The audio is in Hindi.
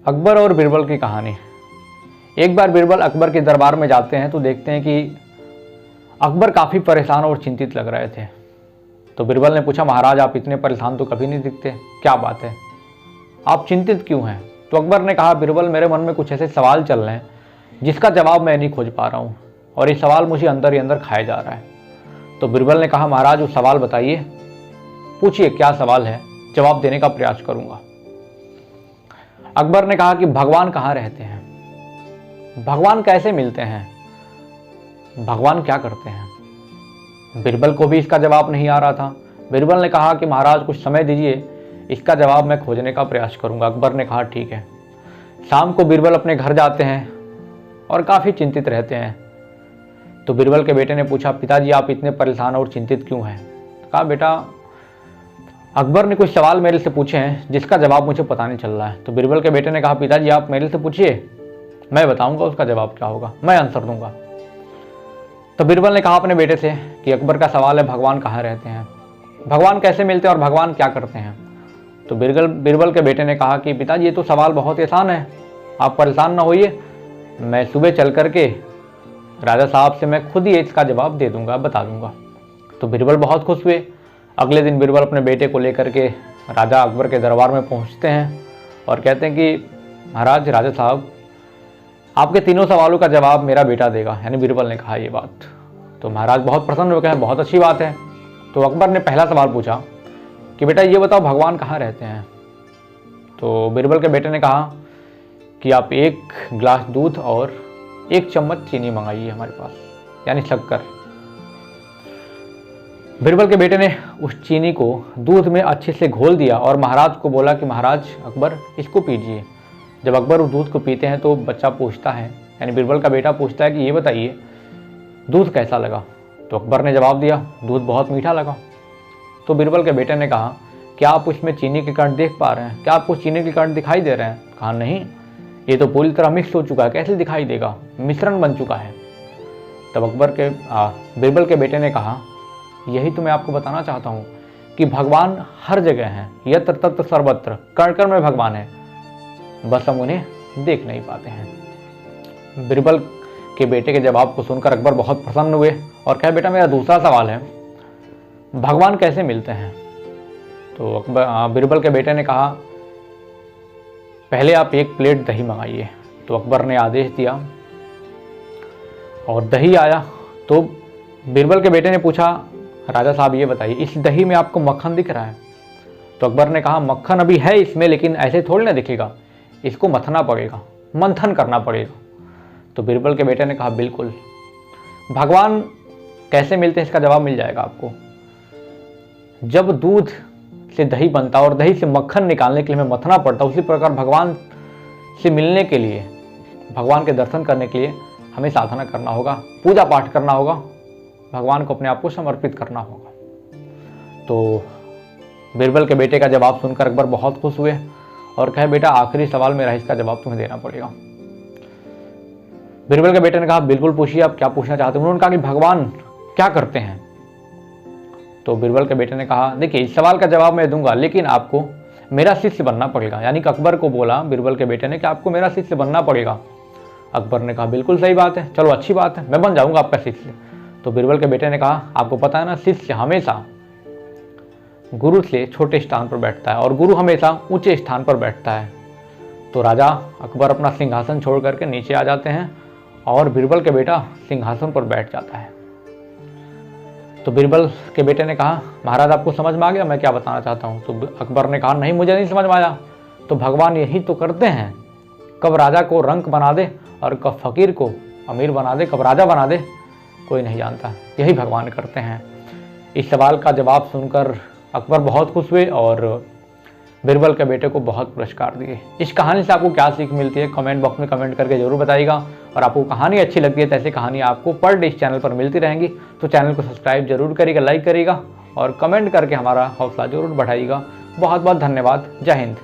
अकबर और बीरबल की कहानी। एक बार बीरबल अकबर के दरबार में जाते हैं तो देखते हैं कि अकबर काफ़ी परेशान और चिंतित लग रहे थे। तो बीरबल ने पूछा, महाराज आप इतने परेशान तो कभी नहीं दिखते, क्या बात है, आप चिंतित क्यों हैं? तो अकबर ने कहा, बीरबल मेरे मन में कुछ ऐसे सवाल चल रहे हैं जिसका जवाब मैं नहीं खोज पा रहा हूँ और ये सवाल मुझे अंदर ही अंदर खाया जा रहा है। तो बीरबल ने कहा, महाराज वो सवाल बताइए, पूछिए क्या सवाल है, जवाब देने का प्रयास करूंगा। अकबर ने कहा कि भगवान कहाँ रहते हैं, भगवान कैसे मिलते हैं, भगवान क्या करते हैं? बीरबल को भी इसका जवाब नहीं आ रहा था। बीरबल ने कहा कि महाराज कुछ समय दीजिए, इसका जवाब मैं खोजने का प्रयास करूंगा। अकबर ने कहा ठीक है। शाम को बीरबल अपने घर जाते हैं और काफ़ी चिंतित रहते हैं। तो बीरबल के बेटे ने पूछा, पिताजी आप इतने परेशान और चिंतित क्यों हैं? कहा, बेटा अकबर ने कुछ सवाल मेरे से पूछे हैं जिसका जवाब मुझे पता नहीं चल रहा है। तो बीरबल के बेटे ने कहा, पिताजी आप मेरे से पूछिए, मैं बताऊंगा उसका जवाब क्या होगा, मैं आंसर दूंगा। तो बीरबल ने कहा अपने बेटे से कि अकबर का सवाल है भगवान कहाँ रहते हैं, भगवान कैसे मिलते हैं और भगवान क्या करते हैं? तो बीरबल के बेटे ने कहा कि पिताजी ये तो सवाल बहुत आसान है, आप परेशान ना होइए, मैं सुबह चल करके राजा साहब से मैं खुद ही इसका जवाब दे दूंगा, बता दूंगा। तो बीरबल बहुत खुश हुए। अगले दिन बीरबल अपने बेटे को लेकर के राजा अकबर के दरबार में पहुंचते हैं और कहते हैं कि महाराज राजा साहब आपके तीनों सवालों का जवाब मेरा बेटा देगा, यानी बीरबल ने कहा ये बात। तो महाराज बहुत प्रसन्न हो गए, बहुत अच्छी बात है। तो अकबर ने पहला सवाल पूछा कि बेटा ये बताओ भगवान कहाँ रहते हैं? तो बीरबल के बेटे ने कहा कि आप 1 गिलास दूध और 1 चम्मच चीनी मंगाइए हमारे पास, यानी शक्कर। बीरबल के बेटे ने उस चीनी को दूध में अच्छे से घोल दिया और महाराज को बोला कि महाराज अकबर इसको पीजिए। जब अकबर उस दूध को पीते हैं तो बच्चा पूछता है, यानी बीरबल का बेटा पूछता है कि ये बताइए दूध कैसा लगा? तो अकबर ने जवाब दिया, दूध बहुत मीठा लगा। तो बीरबल के बेटे ने कहा, क्या आप उसमें चीनी के कण देख पा रहे हैं, क्या आपको चीनी के कण दिखाई दे रहे हैं? कहा नहीं, ये तो पूरी तरह मिक्स हो चुका है, कैसे दिखाई देगा, मिश्रण बन चुका है। तब बीरबल के बेटे ने कहा, यही तो मैं आपको बताना चाहता हूँ कि भगवान हर जगह हैं, यत्र तत्र सर्वत्र, कण कण में भगवान है, बस हम उन्हें देख नहीं पाते हैं। बीरबल के बेटे के जवाब को सुनकर अकबर बहुत प्रसन्न हुए और कहा, बेटा मेरा दूसरा सवाल है, भगवान कैसे मिलते हैं? तो बीरबल के बेटे ने कहा, पहले आप 1 प्लेट दही मंगाइए। तो अकबर ने आदेश दिया और दही आया। तो बीरबल के बेटे ने पूछा, राजा साहब ये बताइए इस दही में आपको मक्खन दिख रहा है? तो अकबर ने कहा, मक्खन अभी है इसमें, लेकिन ऐसे थोड़ी ना दिखेगा, इसको मथना पड़ेगा, मंथन करना पड़ेगा। तो बीरबल के बेटे ने कहा, बिल्कुल, भगवान कैसे मिलते हैं इसका जवाब मिल जाएगा आपको। जब दूध से दही बनता और दही से मक्खन निकालने के लिए हमें मथना पड़ता, उसी प्रकार भगवान से मिलने के लिए, भगवान के दर्शन करने के लिए हमें साधना करना होगा, पूजा पाठ करना होगा, भगवान को अपने आप को समर्पित करना होगा। तो बीरबल के बेटे का जवाब सुनकर अकबर बहुत खुश हुए और कहे, बेटा आखिरी सवाल मेरा, इसका जवाब तुम्हें देना पड़ेगा। बीरबल के बेटे ने कहा, बिल्कुल पूछिए, आप क्या पूछना चाहते हैं? उन्होंने कहा कि भगवान क्या करते हैं? तो बीरबल के बेटे ने कहा, देखिए इस सवाल का जवाब मैं दूंगा, लेकिन आपको मेरा शिष्य बनना पड़ेगा। यानी कि अकबर को बोला बीरबल के बेटे ने कि आपको मेरा शिष्य बनना पड़ेगा। अकबर ने कहा, बिल्कुल सही बात है, चलो अच्छी बात है, मैं बन जाऊंगा आपका शिष्य। तो बीरबल के बेटे ने कहा, आपको पता है ना, शिष्य हमेशा गुरु से छोटे स्थान पर बैठता है और गुरु हमेशा ऊंचे स्थान पर बैठता है। तो राजा अकबर अपना सिंहासन छोड़ करके नीचे आ जाते हैं और बीरबल के बेटा सिंहासन पर बैठ जाता है। तो बीरबल के बेटे ने कहा, महाराज आपको समझ में आ गया मैं क्या बताना चाहता हूँ? तो अकबर ने कहा, नहीं मुझे नहीं समझ में आया। तो भगवान यही तो करते हैं, कब राजा को रंक बना दे और कब फकीर को अमीर बना दे, कब राजा बना दे, कोई नहीं जानता, यही भगवान करते हैं। इस सवाल का जवाब सुनकर अकबर बहुत खुश हुए और बीरबल के बेटे को बहुत पुरस्कार दिए। इस कहानी से आपको क्या सीख मिलती है, कमेंट बॉक्स में कमेंट करके जरूर बताइएगा। और आपको कहानी अच्छी लगती है तो ऐसी कहानी आपको पर डे इस चैनल पर मिलती रहेंगी। तो चैनल को सब्सक्राइब जरूर करिएगा, लाइक करिएगा और कमेंट करके हमारा हौसला जरूर बढ़ाइएगा। बहुत बहुत धन्यवाद। जय हिंद।